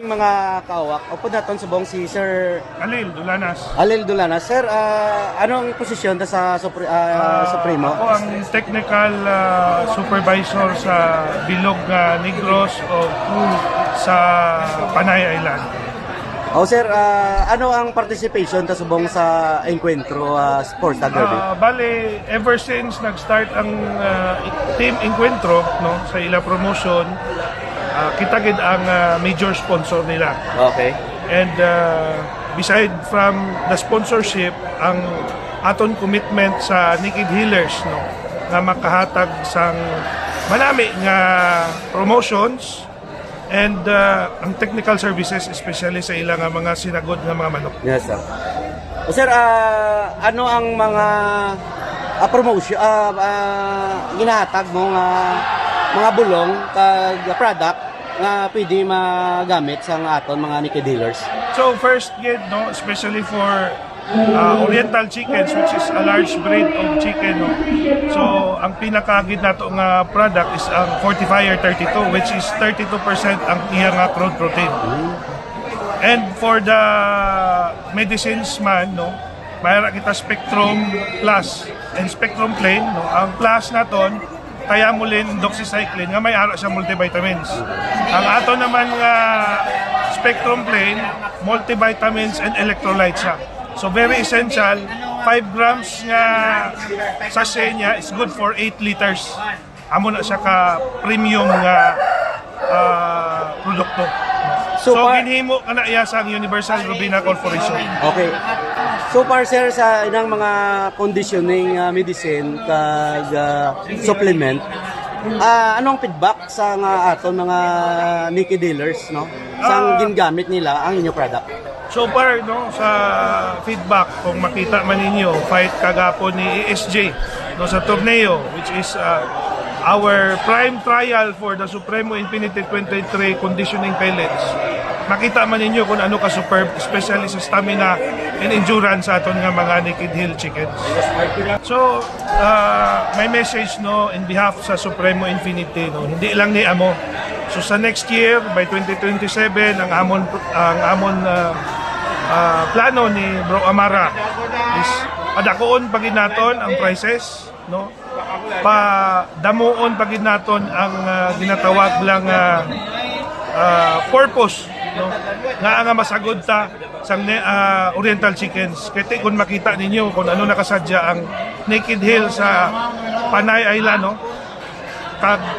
Mga kawak, upo natin sa buong si Sir Alil Dulanas. Alil Dulanas. Sir, anong posisyon ta sa Supremo? Ako ang technical supervisor sa Bilog Negros o sa Panay Island. Sir, ano ang participation ta subong sa Encuentro Sports Derby? Bale, ever since nag-start ang Team Encuentro no, sa ila promotion, kita gid ang major sponsor nila. Okay. And beside from the sponsorship, ang aton commitment sa Naked Healers no, nga makahatag sang manami nga promotions and ang technical services especially sa ilang mga sinagod nga mga manok. Yes, sir. Sir, ano ang mga promotion ginahatag mo nga mga bulong kag product nga pwede magamit sa aton mga Naked Dealers? So first gid no, especially for Oriental chickens, which is a large breed of chicken no. So ang pinakagid nato nga product is ang Fortifier 32, which is 32% ang iyang crude protein. And for the medicines man no, mayroon kita Spectrum Plus and Spectrum Plain no. Ang plus naton Thiamulin, doxycycline nga may ara siya multivitamins. Ang ato naman nga Spectrum Plain, multivitamins and electrolytes siya. So very essential, 5 grams nga sachet niya is good for 8 liters. Amo na siya ka premium nga produkto. So ginhimo kana iya sa Universal Robina Corporation. Okay. So far sir, sa inang mga conditioning medicine kag supplement, anong feedback sa aton mga Naked Dealers no? Sang gingamit nila ang inyong product? So far no, sa feedback kung makita man ninyo fight kagapon ni ESJ no, sa torneo, which is our prime trial for the Supremo Infinity 23 conditioning pellets. Makita man ninyo kung ano ka superb, especially sa stamina and endurance sa aton nga mga Naked Hill chickens. So may message no in behalf sa Supremo Infinity no, hindi lang ni amo. So sa next year by 2027 ang amon plano ni Bro Amara is padakoon pagid naton ang prices no, pa damuon pagid naton ang ginatawag lang purpose no, nga masagod ta sang Oriental chickens. Kaya kung makita ninyo kung ano nakasadya ang Naked Hill sa Panay Island no,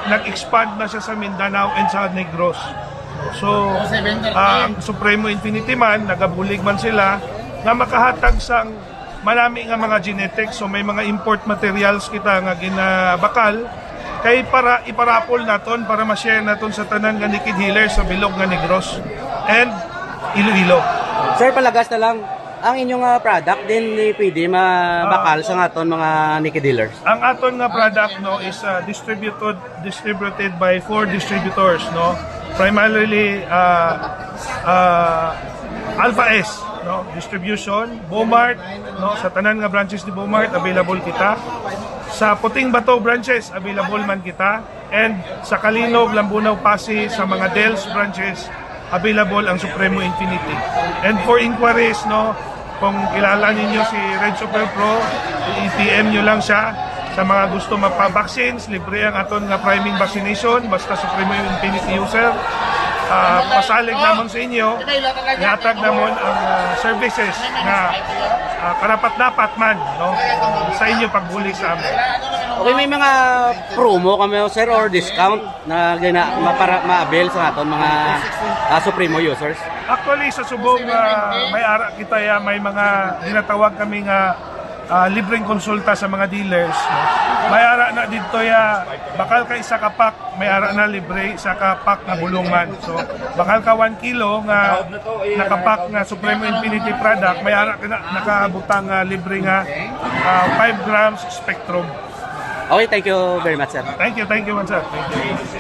nag-expand na siya sa Mindanao and sa Negros. So, ang Supremo Infinity man, nagabulig man sila, nga makahatag sang marami nga mga genetics. So, may mga import materials kita nga ginabakal, kay para iparapol naton, para ma-share naton sa tanan nga Naked Healers sa Bilog nga Negros and Iloilo. Sir, palagas na lang, ang inyong product din ni pwede mabakal sa aton mga Naked Dealers? Ang aton nga product no is distributed by 4 distributors no. Primarily Alpha S no, distribution, Bomart no, sa tanan nga branches ni Bomart available kita. Sa Puting Bato branches available man kita, and sa Kalinog, Lambunaw, Pasig sa mga Dels branches available ang Supremo Infinity. And for inquiries no, kung kilala ninyo si Red Super Pro, i-PM nyo lang siya. Sa mga gusto mapa-vaccines, libre ang aton nga priming vaccination, basta Supremo Infinity user. Pasalig namon sa inyo, ihatag namon ang services na karapat-dapat man no, sa inyo pagbuli sa amin. Okay, may mga promo kami sir or discount na para ma-avail sa aton mga Supremo users? Actually, sa subong may ara kita ya, may mga ginatawag kami nga libreng konsulta sa mga dealers. May ara na dito ya, bakal ka isa ka pack, may ara na libre isa ka pack na bulungan. So bakal ka 1 kilo nga nakapack nga Supremo Infinity product, may ara ka na nakabutang libre nga 5 grams Spectrum. Okay, thank you very much sir. Thank you man sir. Thank you.